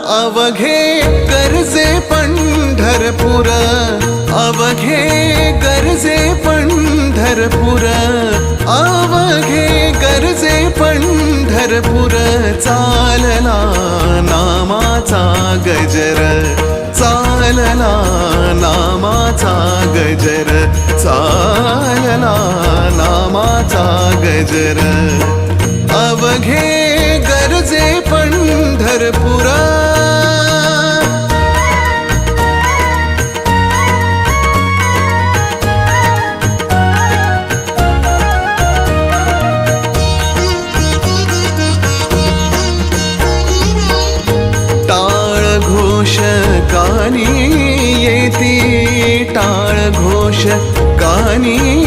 अवघे गरजे पंढरपूर, अवघे गरजे पंढरपूर, अवघे गरजे पंढरपूर. चालला नामाचा गजर, चालला नामाचा गजर, चालला नामाचा गजर. अवघे गरजे पंढरपूर. टाळ घोष कानी येती, टाळ घोष कानी